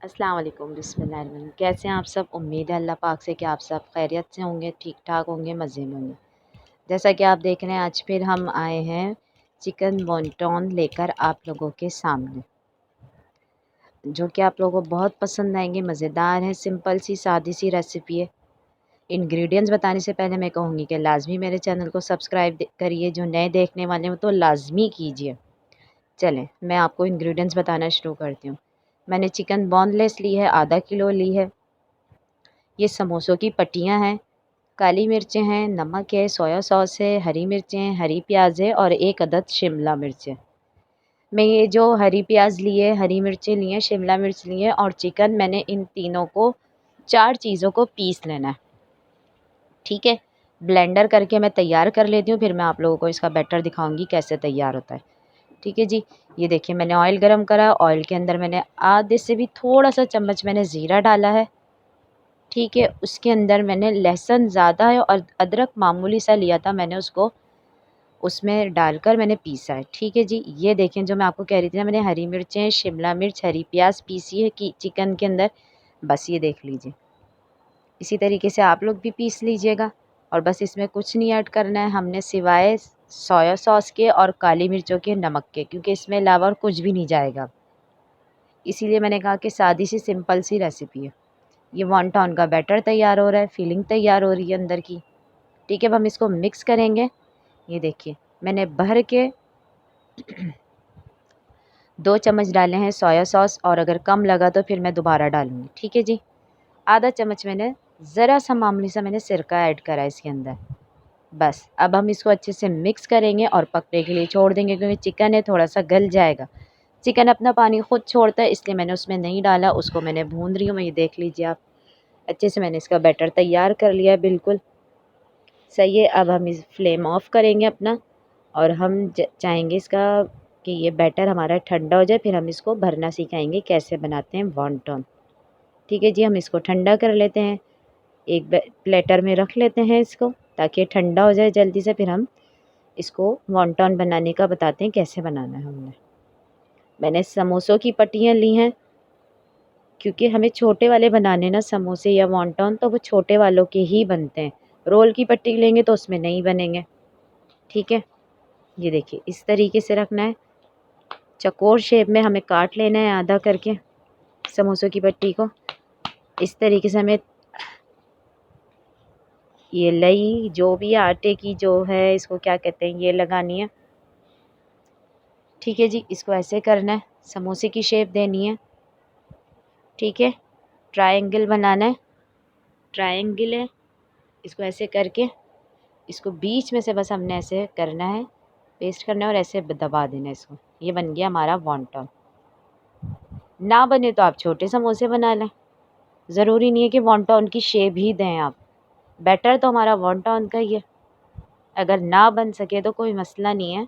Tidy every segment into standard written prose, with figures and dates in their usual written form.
अस्सलाम वालेकुम बिस्मिल्लाहिर्रहमानिर्रहीम। कैसे हैं आप सब? उम्मीद है अल्लाह पाक से कि आप सब खैरियत से होंगे, ठीक ठाक होंगे, मज़े में होंगे। जैसा कि आप देख रहे हैं आज फिर हम आए हैं चिकन वॉन्टॉन लेकर आप लोगों के सामने, जो कि आप लोगों को बहुत पसंद आएंगे। मज़ेदार है, सिंपल सी सादी सी रेसिपी है। इंग्रेडिएंट्स बताने से पहले मैं कहूँगी कि लाजमी मेरे चैनल को सब्सक्राइब करिए, जो नए देखने वाले हो तो लाजमी कीजिए। चलें मैं आपको इंग्रेडिएंट्स बताना शुरू करती हूँ। मैंने चिकन बोनलेस ली है, आधा किलो ली है। ये समोसों की पट्टियाँ हैं, काली मिर्चें हैं, नमक है, सोया सॉस है, हरी मिर्चें हैं, हरी प्याज है और एक अदद शिमला मिर्च है। मैं ये जो हरी प्याज ली है, हरी मिर्चें ली हैं, शिमला मिर्च ली है और चिकन, मैंने इन तीनों को 4 चीज़ों को पीस लेना है। ठीक है, ब्लेंडर करके मैं तैयार कर लेती हूँ, फिर मैं आप लोगों को इसका बैटर दिखाऊंगी कैसे तैयार होता है। ठीक है जी, ये देखिए मैंने ऑयल गरम करा, ऑयल के अंदर मैंने आधे से भी थोड़ा सा चम्मच मैंने ज़ीरा डाला है। ठीक है, उसके अंदर मैंने लहसुन ज़्यादा है और अदरक मामूली सा लिया था, मैंने उसको उसमें डालकर मैंने पीसा है। ठीक है जी, ये देखें जो मैं आपको कह रही थी ना, मैंने हरी मिर्चें, शिमला मिर्च, हरी प्याज पीसी है कि चिकन के अंदर, बस ये देख लीजिए। इसी तरीके से आप लोग भी पीस लीजिएगा और बस इसमें कुछ नहीं ऐड करना है हमने, सिवाय सोया सॉस के और काली मिर्चों के, नमक के, क्योंकि इसमें अलावा और कुछ भी नहीं जाएगा। इसीलिए मैंने कहा कि सादी सी सिंपल सी रेसिपी है। ये वॉन्टॉन का बैटर तैयार हो रहा है, फिलिंग तैयार हो रही है अंदर की। ठीक है, अब हम इसको मिक्स करेंगे। ये देखिए मैंने भर के 2 चम्मच डाले हैं सोया सॉस, और अगर कम लगा तो फिर मैं दोबारा डालूँगी। ठीक है जी, आधा चम्मच मैंने ज़रा सा मामूली सा मैंने सिरका ऐड करा है इसके अंदर। बस अब हम इसको अच्छे से मिक्स करेंगे और पकने के लिए छोड़ देंगे, क्योंकि चिकन है थोड़ा सा गल जाएगा। चिकन अपना पानी खुद छोड़ता है, इसलिए मैंने उसमें नहीं डाला, उसको मैंने भून रही हूँ मैं। ये देख लीजिए आप, अच्छे से मैंने इसका बैटर तैयार कर लिया है, बिल्कुल सही है। अब हम इस फ्लेम ऑफ करेंगे अपना, और हम चाहेंगे इसका कि ये बैटर हमारा ठंडा हो जाए, फिर हम इसको भरना सिखाएंगे कैसे बनाते हैं वॉन्टॉन। ठीक है जी, हम इसको ठंडा कर लेते हैं, एक प्लेटर में रख लेते हैं इसको, ताकि ये ठंडा हो जाए जल्दी से। फिर हम इसको वॉन्टॉन बनाने का बताते हैं कैसे बनाना है। मैंने समोसों की पट्टियाँ ली हैं, क्योंकि हमें छोटे वाले बनाने ना समोसे या वॉन्टॉन, तो वो छोटे वालों के ही बनते हैं। रोल की पट्टी लेंगे तो उसमें नहीं बनेंगे। ठीक है, ये देखिए इस तरीके से रखना है, चौकोर शेप में हमें काट लेना है आधा करके समोसों की पट्टी को। इस तरीके से हमें ये लई जो भी आटे की जो है, इसको क्या कहते हैं, ये लगानी है। ठीक है जी, इसको ऐसे करना है, समोसे की शेप देनी है। ठीक है, ट्रायंगल बनाना है, ट्रायंगल है, इसको ऐसे करके इसको बीच में से बस हमने ऐसे करना है, पेस्ट करना है और ऐसे दबा देना है इसको। ये बन गया हमारा वॉन्टॉन। ना बने तो आप छोटे समोसे बना लें, ज़रूरी नहीं है कि वॉन्टॉन की शेप ही दें आप। बैटर तो हमारा वॉन्टॉन का ही है, अगर ना बन सके तो कोई मसला नहीं है,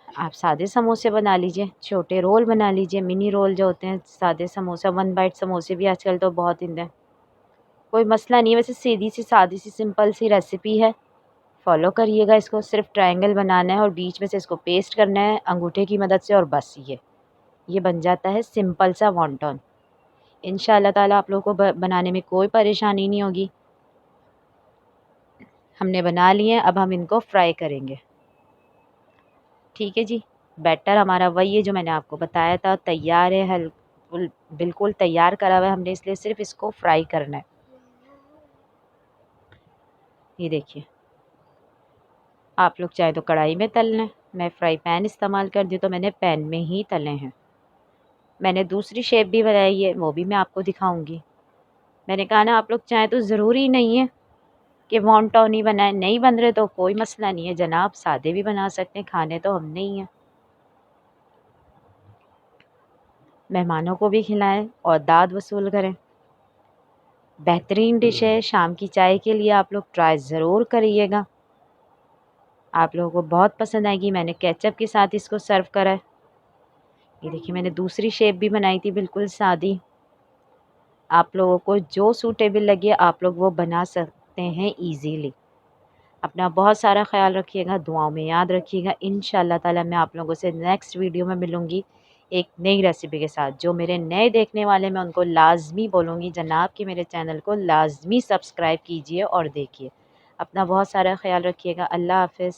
आप सादे समोसे बना लीजिए, छोटे रोल बना लीजिए, मिनी रोल जो होते हैं, सादे समोसा, 1 बाइट समोसे भी आजकल तो बहुत इन हैं, कोई मसला नहीं है। वैसे सीधी सी सादी सी सिंपल सी रेसिपी है, फॉलो करिएगा इसको। सिर्फ ट्रायंगल बनाना है और बीच में से इसको पेस्ट करना है अंगूठे की मदद से, और बस ये बन जाता है सिंपल सा वॉन्टॉन। इंशाअल्लाह ताला आप लोगों को बनाने में कोई परेशानी नहीं होगी। हमने बना लिए हैं, अब हम इनको फ्राई करेंगे। ठीक है जी, बैटर हमारा वही है जो मैंने आपको बताया था, तैयार है, बिल्कुल तैयार करा हुआ है हमने, इसलिए सिर्फ इसको फ्राई करना है। ये देखिए, आप लोग चाहे तो कढ़ाई में तल लें, मैं फ्राई पैन इस्तेमाल कर दी तो मैंने पैन में ही तले हैं। मैंने दूसरी शेप भी बनाई है, वो भी मैं आपको दिखाऊंगी। मैंने कहा ना, आप लोग चाहें तो ज़रूरी नहीं है कि वॉन्टॉन ही बनाए, नहीं बन रहे तो कोई मसला नहीं है जनाब, सादे भी बना सकते हैं, खाने तो हमने ही हैं। मेहमानों को भी खिलाएं और दाद वसूल करें। बेहतरीन डिश है, शाम की चाय के लिए आप लोग ट्राई ज़रूर करिएगा, आप लोगों को बहुत पसंद आएगी। मैंने केचप के साथ इसको सर्व करा है। ये देखिए मैंने दूसरी शेप भी बनाई थी, बिल्कुल सादी। आप लोगों को जो सूटेबल लगे आप लोग वो बना सकते हैं ईज़िली। अपना बहुत सारा ख्याल रखिएगा, दुआओं में याद रखिएगा। इंशाअल्लाह ताला मैं आप लोगों से नेक्स्ट वीडियो में मिलूँगी एक नई रेसिपी के साथ। जो मेरे नए देखने वाले मैं उनको लाज़मी बोलूँगी जनाब कि मेरे चैनल को लाज़मी सब्सक्राइब कीजिए और देखिए। अपना बहुत सारा ख़्याल रखिएगा। अल्लाह हाफ़िज़।